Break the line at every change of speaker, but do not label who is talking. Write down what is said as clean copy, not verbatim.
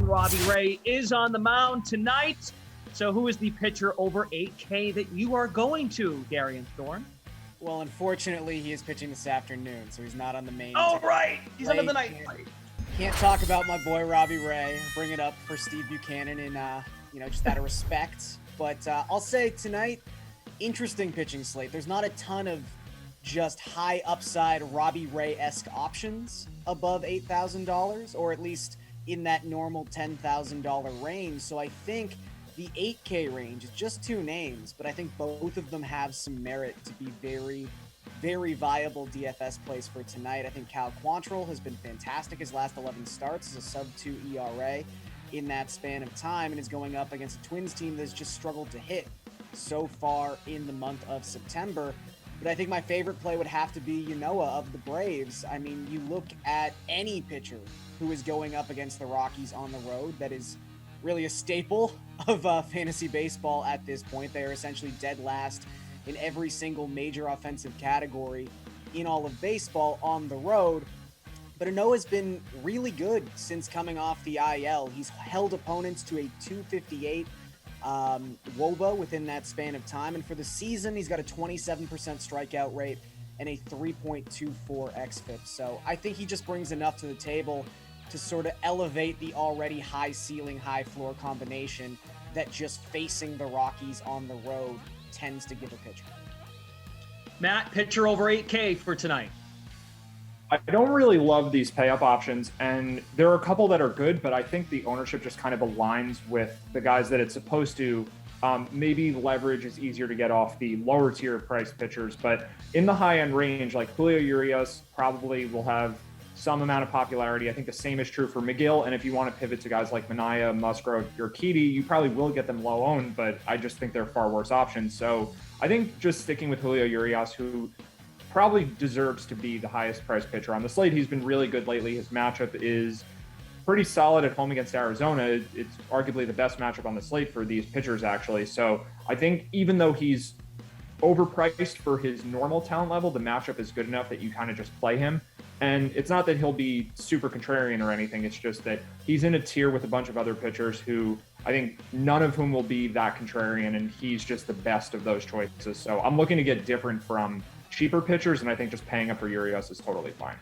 Robbie Ray is on the mound tonight. So who is the pitcher over 8K that you are going to, Garion Thorne?
Well, unfortunately, he is pitching this afternoon, so he's not on the main.
Oh, right. He's under the night.
Can't talk about my boy Robbie Ray. Bring it up for Steve Buchanan in, just out of respect. But I'll say tonight, interesting pitching slate. There's not a ton of just high upside Robbie Ray-esque options above $8,000, or at least in that normal $10,000 range. So I think the 8K range is just two names, but I think both of them have some merit to be very, very viable DFS plays for tonight. I think Cal Quantrill has been fantastic his last 11 starts as a sub-2 ERA in that span of time, and is going up against a Twins team that's just struggled to hit so far in the month of September. But I think my favorite play would have to be Ynoa of the Braves. I mean, you look at any pitcher who is going up against the Rockies on the road, that is really a staple of fantasy baseball at this point. They are essentially dead last in every single major offensive category in all of baseball on the road. But Ynoa's been really good since coming off the IL. He's held opponents to a 258 WOBA within that span of time. And for the season, he's got a 27% strikeout rate and a 3.24 xFIP. So I think he just brings enough to the table to sort of elevate the already high ceiling, high floor combination that just facing the Rockies on the road tends to give a pitcher.
Matt, pitcher over 8K for tonight.
I don't really love these pay-up options, and there are a couple that are good, but I think the ownership just kind of aligns with the guys that it's supposed to. Maybe leverage is easier to get off the lower tier price pitchers, but in the high-end range, like Julio Urias probably will have some amount of popularity. I think the same is true for McGill, and if you want to pivot to guys like Minaya, Musgrove, Urquidy, you probably will get them low-owned, but I just think they're far worse options. So I think just sticking with Julio Urias, who probably deserves to be the highest priced pitcher on the slate. He's been really good lately. His matchup is pretty solid at home against Arizona. It's arguably the best matchup on the slate for these pitchers, actually. So I think even though he's overpriced for his normal talent level, the matchup is good enough that you kind of just play him. And it's not that he'll be super contrarian or anything. It's just that he's in a tier with a bunch of other pitchers who I think none of whom will be that contrarian, and he's just the best of those choices. So I'm looking to get different from cheaper pitchers, and I think just paying up for Urias is totally fine.